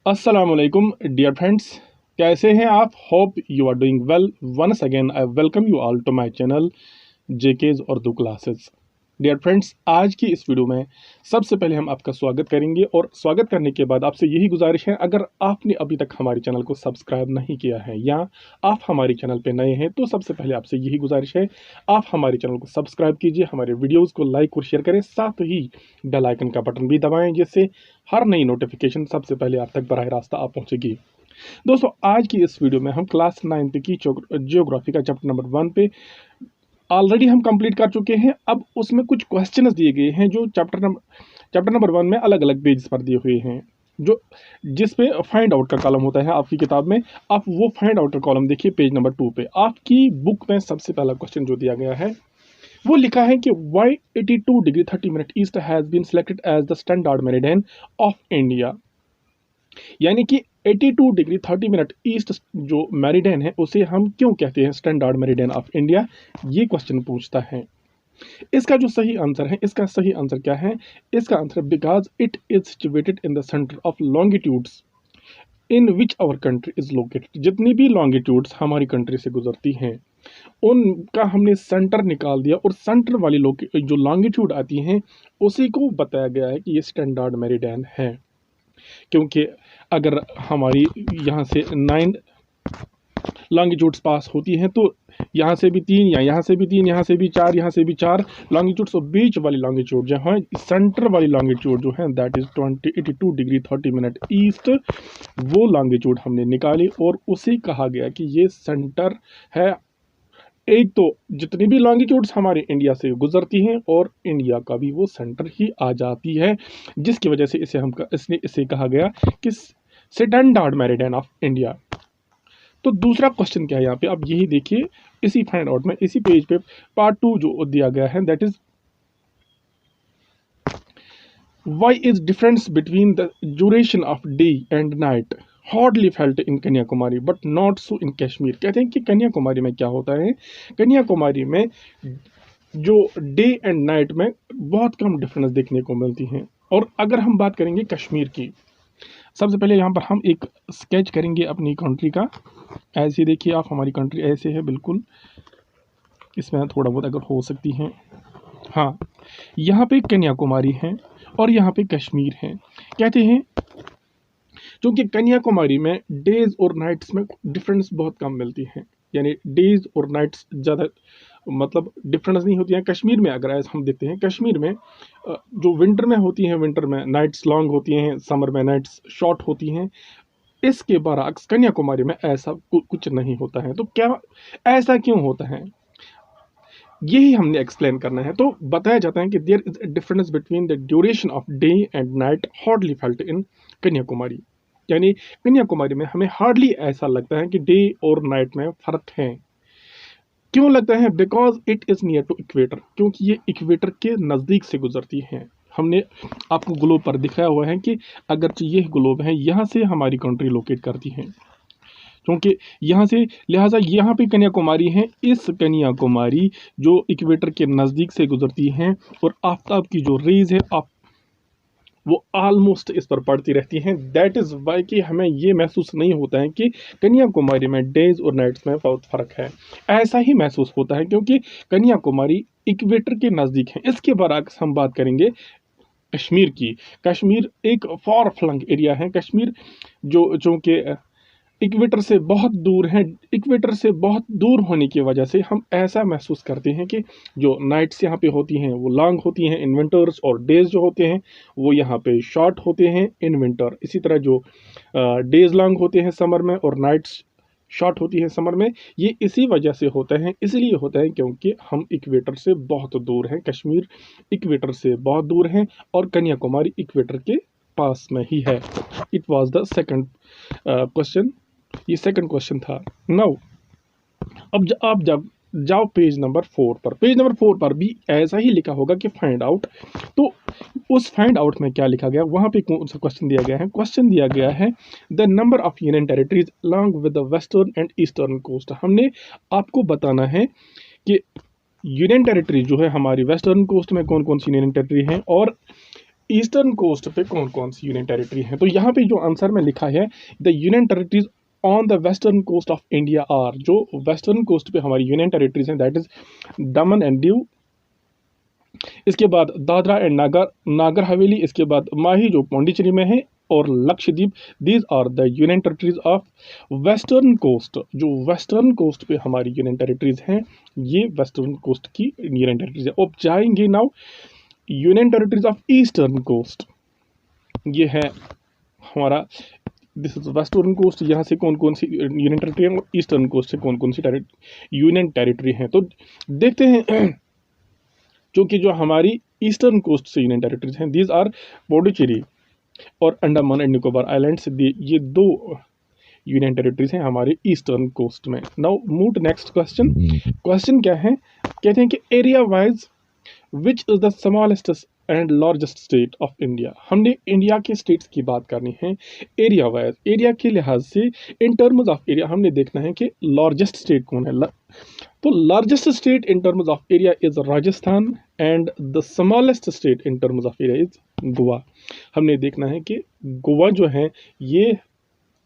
अस्सलाम वालेकुम dear friends, कैसे हैं आप? Hope you are doing well. Once again I welcome you all to my channel जेकेज उर्दू क्लासेस। डियर फ्रेंड्स, आज की इस वीडियो में सबसे पहले हम आपका स्वागत करेंगे और स्वागत करने के बाद आपसे यही गुजारिश है, अगर आपने अभी तक हमारे चैनल को सब्सक्राइब नहीं किया है या आप हमारे चैनल पे नए हैं तो सबसे पहले आपसे यही गुजारिश है, आप हमारे चैनल को सब्सक्राइब कीजिए, हमारे वीडियोज़ को लाइक और शेयर करें, साथ ही बेल आइकन का बटन भी दबाएँ जिससे हर नई नोटिफिकेशन सबसे पहले आप तक बराह रास्ता आप पहुँचेगी। दोस्तों, आज की इस वीडियो में हम क्लास 9th की जियोग्राफी का चैप्टर नंबर 1 पे ऑलरेडी हम कंप्लीट कर चुके हैं। अब उसमें कुछ क्वेश्चंस दिए गए हैं जो चैप्टर नंबर 1 में अलग अलग पेज पर दिए हुए हैं, जो जिस पे फाइंड आउट का कॉलम होता है आपकी किताब में। आप वो फाइंड आउट का कॉलम देखिए पेज नंबर 2 पे। आपकी बुक में सबसे पहला क्वेश्चन जो दिया गया है वो लिखा है कि Y 82 degree 30 minute east has been selected as the standard meridian of India. यानी कि 82 डिग्री 30 मिनट ईस्ट जो मेरिडियन है उसे हम क्यों कहते हैं स्टैंडर्ड मेरिडियन ऑफ इंडिया, ये क्वेश्चन पूछता है। इसका जो सही आंसर है, इसका सही आंसर क्या है? इसका answer because it is situated in the centre of longitudes in which our country is located. जितनी भी लॉन्गिट्यूड्स हमारी कंट्री से गुजरती हैं उनका हमने सेंटर निकाल दिया और सेंटर वाली जो लॉन्गिट्यूड आती हैं उसी को बताया गया है कि ये स्टैंडर्ड मेरिडियन है। क्योंकि अगर हमारी यहाँ से 9 लॉन्गिट्यूड्स पास होती हैं तो यहाँ से भी 3 या यहाँ से भी 3, यहाँ से भी 4, यहाँ से भी 4 लॉन्गिट्यूड्स और बीच वाली लॉन्गिट्यूड जो है, सेंटर वाली लॉन्गिट्यूड जो है that is 82 degree 30 minute east, वो लॉन्गिट्यूड हमने निकाली और उसे कहा गया कि ये सेंटर है। एक तो जितनी भी लॉन्गिट्यूड्स हमारे इंडिया से गुजरती हैं और इंडिया का भी वो सेंटर ही आ जाती है, जिसकी वजह से इसे कहा गया कि स्टैंडर्ड मेरिडियन ऑफ इंडिया। तो दूसरा क्वेश्चन क्या है यहाँ पे, आप यही देखिए इसी फाइंड आउट में, इसी पेज पे पार्ट 2 जो दिया गया है that is why is difference between the duration of day and night hardly felt in Kanyakumari but not so in Kashmir. कहते हैं कि कन्याकुमारी में क्या होता है, कन्याकुमारी में जो डे एंड नाइट में बहुत कम डिफरेंस देखने को मिलती हैं। और अगर हम बात करेंगे कश्मीर की, सबसे पहले यहाँ पर हम एक स्केच करेंगे अपनी कंट्री का। ऐसे देखिए आप, हमारी कंट्री ऐसे है बिल्कुल, इसमें थोड़ा बहुत अगर हो सकती हैं। हाँ, यहाँ पे कन्याकुमारी है और यहाँ पे कश्मीर है। कहते हैं क्योंकि कन्याकुमारी में डेज और नाइट्स में डिफरेंस बहुत कम मिलती हैं, यानी डेज और नाइट्स ज़्यादा मतलब डिफरेंस नहीं होती हैं। कश्मीर में अगर ऐसा हम देखते हैं, कश्मीर में जो विंटर में होती हैं, विंटर में नाइट्स लॉन्ग होती हैं, समर में नाइट्स शॉर्ट होती हैं। इसके बरअक्स कन्याकुमारी में ऐसा कुछ नहीं होता है। तो क्या ऐसा क्यों होता है, यही हमने एक्सप्लेन करना है। तो बताया जाता है कि there is a difference between the duration of day and night hardly felt in Kanyakumari. यानी कन्याकुमारी में हमें हार्डली ऐसा लगता है कि डे और नाइट में फ़र्क है। क्यों लगता है? Because it is near to equator, क्योंकि ये इक्वेटर के नज़दीक से गुजरती हैं। हमने आपको ग्लोब पर दिखाया हुआ है कि अगर ये ग्लोब है, यहाँ से हमारी कंट्री लोकेट करती है, क्योंकि यहाँ से लिहाजा यहाँ पे कन्याकुमारी है। इस कन्याकुमारी जो इक्वेटर के नज़दीक से गुजरती हैं और आफ्ताब की जो रेज है वो ऑलमोस्ट इस पर पड़ती रहती हैं। दैट इज़ वाई कि हमें ये महसूस नहीं होता है कि कन्याकुमारी में डेज और नाइट्स में बहुत फ़र्क है। ऐसा ही महसूस होता है क्योंकि कन्याकुमारी इक्वेटर के नज़दीक है। इसके बरअक्स हम बात करेंगे कश्मीर की। कश्मीर एक फॉर फ्लंग एरिया है। कश्मीर जो चूँकि इक्वेटर से बहुत दूर है, इक्वेटर से बहुत दूर होने की वजह से हम ऐसा महसूस करते हैं कि जो नाइट्स यहाँ पे होती हैं वो लॉन्ग होती हैं इन विंटर्स, और डेज़ जो होते हैं वो यहाँ पे शॉर्ट होते हैं इन विंटर। इसी तरह जो डेज़ लॉन्ग होते हैं समर में और नाइट्स शॉर्ट होती हैं समर में, ये इसी वजह से होता है। इसलिए होता है क्योंकि हम इक्वेटर से बहुत दूर हैं, कश्मीर इक्वेटर से बहुत दूर हैं और कन्याकुमारी इक्वेटर के पास में ही है। It was the second question, ये सेकंड क्वेश्चन था। नाउ अब आप जब जाओ पेज नंबर 4 पर, पेज नंबर 4 पर भी ऐसा ही लिखा होगा कि फाइंड आउट। तो उस फाइंड आउट में क्या लिखा गया, वहाँ पे कौन सा क्वेश्चन दिया गया है? क्वेश्चन दिया गया है the number of union territories along with the western and eastern coast. हमने आपको बताना है कि यूनियन टेरिटरी जो है हमारी वेस्टर्न कोस्ट में कौन कौन सी यूनियन टेरिटरी हैं और ईस्टर्न कोस्ट पे कौन कौन सी यूनियन टेरिटरी है? तो यहाँ पे जो आंसर में लिखा है, the union territories on the western coast of India are, जो वेस्टर्न कोस्ट पे हमारी यूनियन टेरिटरीज हैं, that is Daman and Diu, इसके बाद दादरा एंड नागर हवेली, इसके बाद माही जो पौंडीचेरी में है, और Lakshadweep. These are the union territories of western coast. जो वेस्टर्न कोस्ट पे हमारी यूनियन टेरिटरीज हैं, ये वेस्टर्न कोस्ट की यूनियन टेरिटरीज है। अब जाएंगे now union territories of eastern coast. ये है हमारा, दिस इज वेस्टर्न कोस्ट, यहाँ से कौन कौन सी यूनियन टेरिटरी है, और ईस्टर्न कोस्ट से कौन कौन सी यूनियन टेरिटरी है। तो देखते हैं जो हमारी ईस्टर्न कोस्ट से यूनियन टेरिटरीज हैं, दीज आर पौंडीचेरी और अंडमान एंड निकोबार आइलैंड्स, ये दो यूनियन टेरिटरीज हैं हमारे ईस्टर्न कोस्ट में। Now move to next question. Question क्या है? कहते हैं कि area wise which is the smallest and largest state of India. हमने इंडिया के स्टेट्स की बात करनी है एरिया वाइज, एरिया के लिहाज से, इन टर्म्स ऑफ एरिया हमने देखना है कि लार्जेस्ट स्टेट कौन है। तो largest state in terms of area is Rajasthan and the smallest state in terms of area is Goa. हमने देखना है कि गोवा जो है ये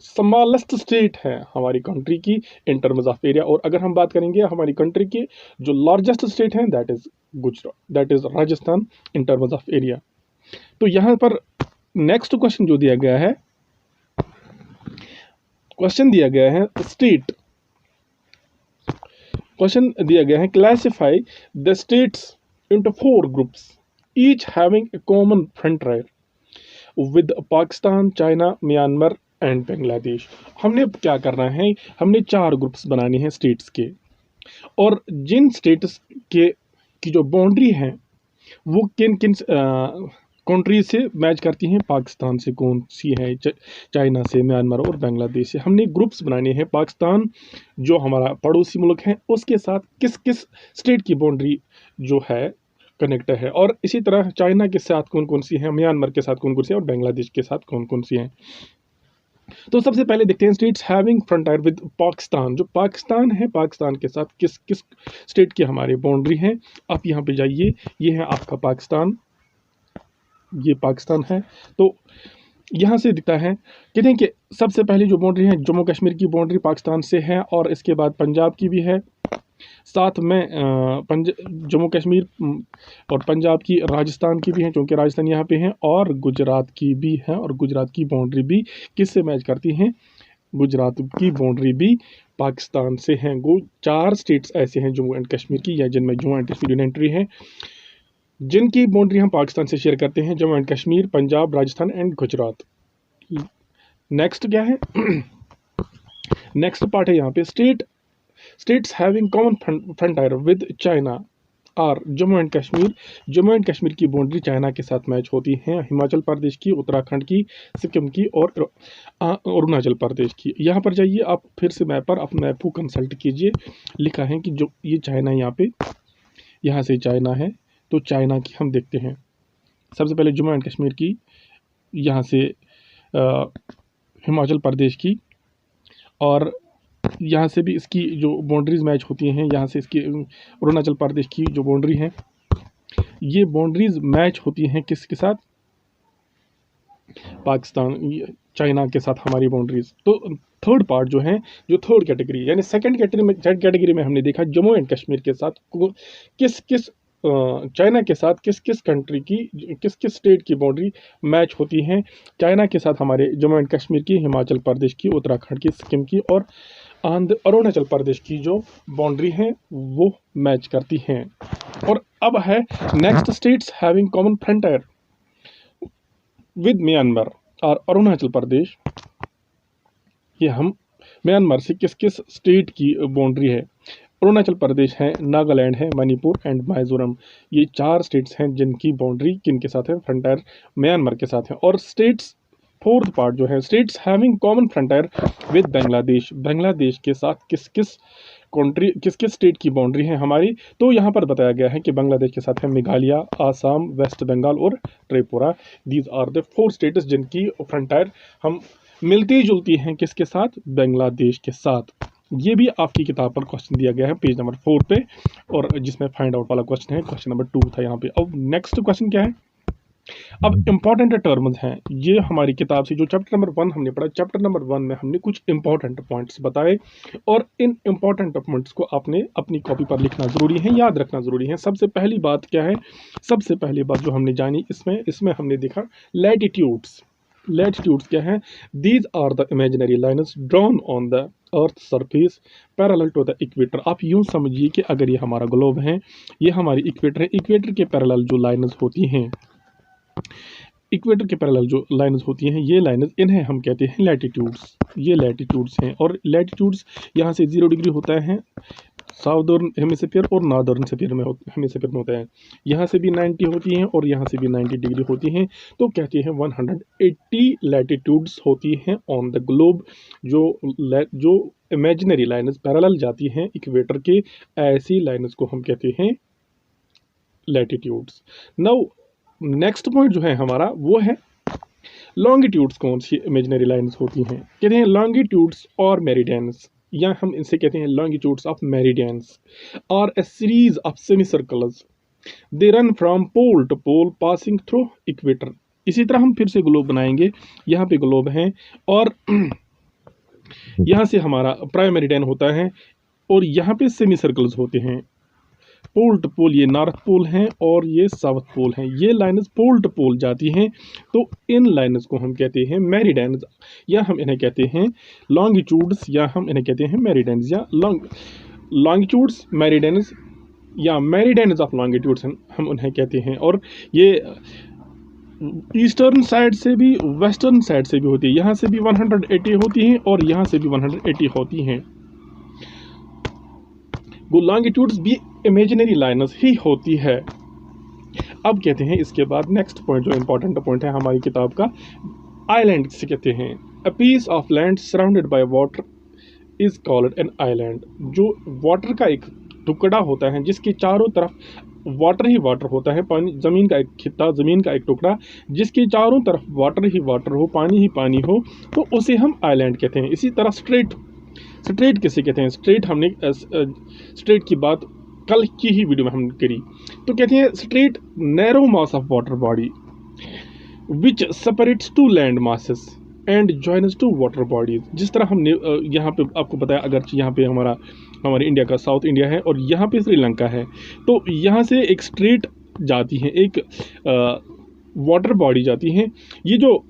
स्मॉलेस्ट स्टेट है हमारी कंट्री की इन टर्म्स ऑफ एरिया, और अगर हम बात करेंगे हमारी कंट्री की जो लार्जेस्ट स्टेट है, that is Gujarat, that is Rajasthan in terms of area. तो यहाँ पर नेक्स्ट क्वेश्चन जो दिया गया है, क्वेश्चन दिया गया है स्टेट, क्वेश्चन दिया गया है classify the states into 4 groups, each having a common frontier with Pakistan, China, Myanmar and Bangladesh। हमने क्या करना है, हमने 4 ग्रुप्स बनाने हैं स्टेट्स के, और जिन स्टेट्स के की जो बाउंड्री है वो किन किन कंट्री से मैच करती हैं, पाकिस्तान से कौन सी है, चाइना से, म्यांमार और बांग्लादेश से। हमने ग्रुप्स बनाने हैं, पाकिस्तान जो हमारा पड़ोसी मुल्क है उसके साथ किस किस स्टेट की बाउंड्री जो है कनेक्ट है, और इसी तरह चाइना के साथ कौन कौन सी है, म्यांमार के साथ कौन कौन सी है, और बांग्लादेश के साथ कौन कौन सी हैं। तो सबसे पहले देखते हैं states having frontier with Pakistan. जो पाकिस्तान है, पाकिस्तान के साथ किस किस स्टेट की हमारी बाउंड्री है। आप यहाँ पे जाइए, ये है आपका पाकिस्तान, ये पाकिस्तान है। तो यहाँ से दिखता है, कहते हैं कि सबसे पहले जो बाउंड्री है जम्मू कश्मीर की बाउंड्री पाकिस्तान से है, और इसके बाद पंजाब की भी है, साथ में जम्मू कश्मीर और पंजाब की, राजस्थान की भी है क्योंकि राजस्थान यहाँ पे है, और गुजरात की भी है, और गुजरात की बाउंड्री भी किससे मैच करती हैं, गुजरात की बाउंड्री भी पाकिस्तान से हैं। 4 स्टेट्स ऐसे हैं जम्मू एंड कश्मीर की, या जिनमें जम्मू एंड कश्मीर यूनियन है, जिनकी बाउंड्री हम पाकिस्तान से शेयर करते हैं, Jammu and Kashmir, Punjab, Rajasthan and Gujarat. Next क्या है, नेक्स्ट पार्ट है यहाँ पे states having common frontier with China और जम्मू एंड कश्मीर। जम्मू एंड कश्मीर की बाउंड्री चाइना के साथ मैच होती हैं, हिमाचल प्रदेश की, उत्तराखंड की, सिक्किम की और अरुणाचल प्रदेश की। यहाँ पर जाइए आप, फिर से मैप पर अपने मैप को कंसल्ट कीजिए, लिखा है कि जो ये चाइना यहाँ पे, यहाँ से चाइना है, तो चाइना की हम देखते हैं। सबसे पहले जम्मू एंड कश्मीर की, यहाँ से हिमाचल प्रदेश की, और यहाँ से भी इसकी जो बाउंड्रीज मैच होती हैं, यहाँ से इसकी अरुणाचल प्रदेश की जो बाउंड्री है, ये बाउंड्रीज मैच होती हैं किसके साथ, पाकिस्तान, चाइना के साथ हमारी बाउंड्रीज। तो थर्ड पार्ट जो है, जो थर्ड कैटेगरी, यानी सेकंड कैटेगरी में हमने देखा जम्मू एंड कश्मीर के साथ किस किस चाइना के साथ किस किस कंट्री की, किस किस स्टेट की बाउंड्री मैच होती हैं। चाइना के साथ हमारे जम्मू एंड कश्मीर की, हिमाचल प्रदेश की, उत्तराखंड की, सिक्किम की और अरुणाचल प्रदेश की जो बाउंड्री है वो मैच करती हैं। और अब है next states having common frontier with Myanmar और अरुणाचल प्रदेश। ये हम म्यांमार से किस किस स्टेट की बाउंड्री है, अरुणाचल प्रदेश है, नागालैंड है, मणिपुर एंड मिजोरम। ये 4 स्टेट्स हैं जिनकी बाउंड्री किन के साथ है, फ्रंटियर म्यांमार के साथ है। और स्टेट्स फोर्थ पार्ट जो है, states having common frontier with Bangladesh. Bangladesh के साथ किस किस कंट्री, किस किस स्टेट की बाउंड्री है हमारी। तो यहाँ पर बताया गया है कि बांग्लादेश के साथ है मेघालय, आसाम, वेस्ट बंगाल और Tripura. These are the 4 states जिनकी फ्रंटियर हम मिलती जुलती हैं किसके साथ, बांग्लादेश के साथ। ये भी आपकी किताब पर क्वेश्चन दिया गया है पेज नंबर 4 पे, और जिसमें फाइंड आउट वाला क्वेश्चन है, क्वेश्चन नंबर 2 था यहाँ पे। अब नेक्स्ट क्वेश्चन क्या है, अब इम्पॉर्टेंट टर्म्स हैं, ये हमारी किताब से जो चैप्टर नंबर 1 हमने पढ़ा, चैप्टर नंबर 1 में हमने कुछ इंपॉर्टेंट पॉइंट्स बताए और इन इंपॉर्टेंट पॉइंट्स को आपने अपनी कॉपी पर लिखना ज़रूरी है, याद रखना ज़रूरी है। सबसे पहली बात क्या है, सबसे पहली बात जो हमने जानी इसमें हमने देखा लैटिट्यूड्स। लैटिट्यूड्स क्या है? These are the imaginary lines drawn on the earth surface parallel to the equator. आप यूँ समझिए कि अगर ये हमारा ग्लोब है, ये हमारी इक्वेटर है, इक्वेटर के पैरेलल जो लाइन्स होती हैं, इक्वेटर के पैरेलल जो लाइन्स होती हैं, ये लाइन्स इन्हें हम कहते हैं लैटिट्यूड्स। ये लैटिट्यूड्स हैं और लैटिट्यूड्स यहाँ से 0 डिग्री होता है साउदर्न हेमिस्फीयर और नॉर्दर्न हेमिस्फीयर में होता है। यहाँ से भी 90 होती हैं और यहाँ से भी 90 डिग्री होती हैं। तो कहते हैं 180 लैटिट्यूड्स होती हैं ऑन द ग्लोब, जो इमेजिनरी लाइन्स पैरेलल जाती हैं इक्वेटर के, ऐसी लाइन्स को हम कहते हैं लैटिट्यूड्स। नाउ नेक्स्ट पॉइंट जो है हमारा वो है लॉन्गिट्यूड्स। कौन सी इमेजिनरी लाइन्स होती हैं? कहते हैं लॉन्गिट्यूड्स और मेरिडियंस, या हम इनसे कहते हैं longitudes of meridians are a series of semi circles, they run from pole to pole passing through equator. इसी तरह हम फिर से ग्लोब बनाएंगे, यहाँ पे ग्लोब हैं और यहाँ से हमारा प्राइम मेरिडियन होता है और यहाँ पे सेमी सर्कल्स होते हैं पोल टू पोल। ये नॉर्थ पोल हैं और ये साउथ पोल हैं। ये लाइन्स पोल टू पोल जाती हैं, तो इन लाइन्स को हम कहते हैं मेरिडियंस, या हम इन्हें कहते हैं लॉन्गिट्यूड्स, या हम इन्हें कहते हैं मेरिडियंस, या लॉन्गिट्यूड्स मेरिडियंस, या मेरिडियंस ऑफ लॉन्गिट्यूड्स हम उन्हें कहते हैं। और ये ईस्टर्न साइड से भी वेस्टर्न साइड से भी होती है, यहाँ से भी 180 होती हैं और यहाँ से भी 180 होती हैं। वो लॉन्गिट्यूड्स भी इमेजिनरी लाइन्स ही होती है। अब कहते हैं इसके बाद नेक्स्ट पॉइंट जो इंपॉर्टेंट पॉइंट है हमारी किताब का, आइलैंड किसे कहते हैं? A piece of land surrounded by water is called an island. जो वाटर का एक टुकड़ा होता है जिसके चारों तरफ वाटर ही वाटर होता है, पानी, ज़मीन का एक खित्ता, ज़मीन का एक टुकड़ा जिसके चारों तरफ वाटर ही वाटर हो, पानी ही पानी हो, तो उसे हम आइलैंड कहते हैं। इसी तरह स्ट्रेट किसे कहते हैं? स्ट्रेट की बात कल की ही वीडियो में हमने करी, तो कहते हैं strait narrow mass of water body which separates two land masses and joins two water bodies. जिस तरह हमने यहाँ पे आपको बताया, अगर यहाँ पे हमारे इंडिया का साउथ इंडिया है और यहाँ पे श्रीलंका है, तो यहाँ से एक स्ट्रेट जाती है, एक वाटर बॉडी जाती हैं। ये जो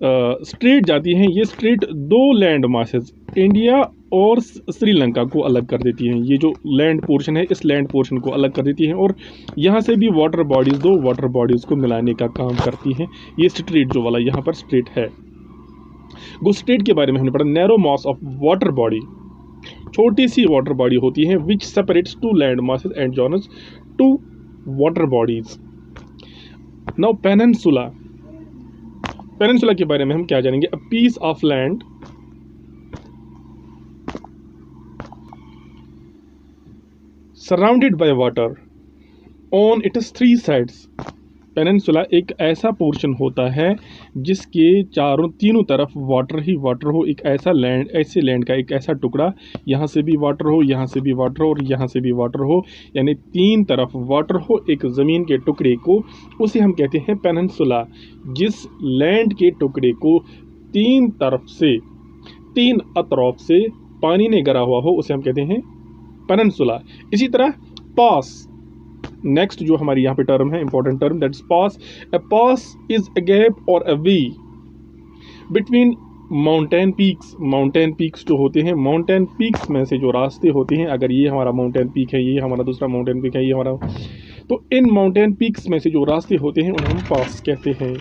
स्ट्रेट जाती हैं, ये स्ट्रेट 2 लैंड मासेस इंडिया और श्रीलंका को अलग कर देती हैं। ये जो लैंड पोर्शन है, इस लैंड पोर्शन को अलग कर देती हैं और यहाँ से भी वाटर बॉडीज़, 2 वाटर बॉडीज़ को मिलाने का काम करती हैं। ये स्ट्रेट जो वाला यहाँ पर स्ट्रेट है, वो स्ट्रेट के बारे में हमने पढ़ा। Narrow mass of water body, छोटी सी वाटर बॉडी होती है which separates 2 land masses and joins two water bodies. Now peninsula के बारे में हम क्या जानेंगे? A piece of land surrounded by water on its 3 sides. Peninsula एक ऐसा पोर्शन होता है जिसके तीनों तरफ वाटर ही वाटर हो, एक ऐसा लैंड, ऐसे लैंड का एक ऐसा टुकड़ा, यहाँ से भी वाटर हो, यहाँ से भी वाटर हो और यहाँ से भी वाटर हो, यानी 3 तरफ वाटर हो एक ज़मीन के टुकड़े को, उसे हम कहते हैं पेनिनसुला। जिस लैंड के टुकड़े को 3 तरफ से, 3 अतराफ से पानी ने घिरा हुआ हो, उसे हम कहते हैं पेनिनसुला। इसी तरह पास, नेक्स्ट जो हमारी यहाँ पे टर्म है, important term, that's pass. A pass is a gap और a way between mountain peaks. Mountain peaks जो होते हैं, माउंटेन पीक्स में से जो रास्ते होते हैं, अगर ये हमारा माउंटेन पीक है, ये हमारा दूसरा माउंटेन पीक है, ये हमारा, तो इन माउंटेन पीक्स में से जो रास्ते होते हैं उन्हें हम पास कहते हैं।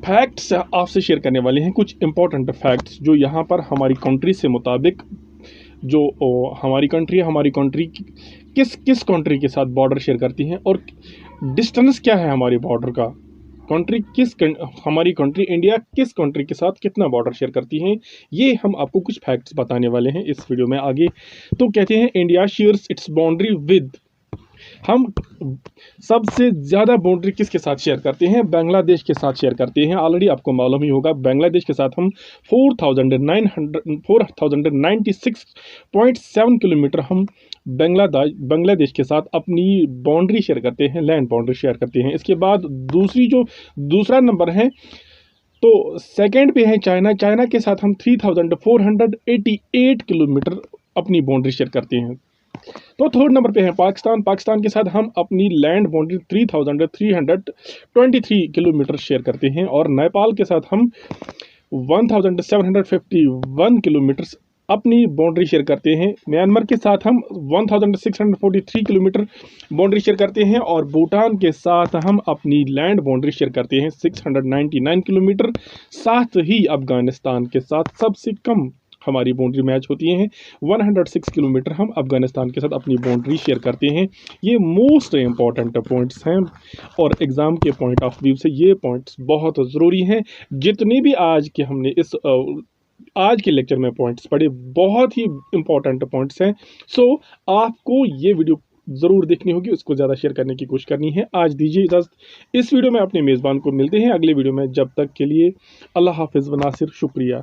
फैक्ट्स आपसे शेयर करने वाले हैं, कुछ इंपॉर्टेंट फैक्ट्स जो यहाँ पर हमारी कंट्री से मुताबिक, जो हमारी कंट्री है, हमारी कंट्री किस कंट्री के साथ बॉर्डर शेयर करती हैं और डिस्टेंस क्या है हमारी बॉर्डर का। हमारी कंट्री इंडिया किस कंट्री के साथ कितना बॉर्डर शेयर करती हैं, ये हम आपको कुछ फैक्ट्स बताने वाले हैं इस वीडियो में आगे। तो कहते हैं India shares it's boundary with हम सबसे ज़्यादा बाउंड्री किसके साथ शेयर करते हैं? बांग्लादेश के साथ शेयर करते हैं। ऑलरेडी आपको मालूम ही होगा, बांग्लादेश के साथ हम 4,96.7 किलोमीटर हम बांग्लादेश के साथ अपनी बाउंड्री शेयर करते हैं, लैंड बाउंड्री शेयर करते हैं। इसके बाद दूसरा नंबर है, तो सेकंड पे है चाइना। चाइना के साथ हम 3,488 किलोमीटर अपनी बाउंड्री शेयर करते हैं। तो थर्ड नंबर पे है पाकिस्तान। पाकिस्तान के साथ हम अपनी लैंड बाउंड्री 3,323 किलोमीटर शेयर करते हैं। और नेपाल के साथ हम 1,751 किलोमीटर अपनी बाउंड्री शेयर करते हैं। म्यांमार के साथ हम 1,643 किलोमीटर बाउंड्री शेयर करते हैं। और भूटान के साथ हम अपनी लैंड बाउंड्री शेयर करते हैं 699 किलोमीटर। साथ ही अफगानिस्तान के साथ सबसे कम हमारी बाउंड्री मैच होती हैं, 106 किलोमीटर हम अफगानिस्तान के साथ अपनी बाउंड्री शेयर करते हैं। ये मोस्ट इम्पॉर्टेंट पॉइंट्स हैं और एग्ज़ाम के पॉइंट ऑफ व्यू से ये पॉइंट्स बहुत ज़रूरी हैं। जितने भी आज के हमने आज के लेक्चर में पॉइंट्स पढ़े, बहुत ही इंपॉर्टेंट पॉइंट्स हैं। सो आपको ये वीडियो ज़रूर देखनी होगी, उसको ज़्यादा शेयर करने की कोशिश करनी है। आज दीजिए इजाज़त, इस वीडियो में अपने मेज़बान को मिलते हैं अगले वीडियो में। जब तक के लिए अल्लाह हाफिज़ व नासिर, शुक्रिया।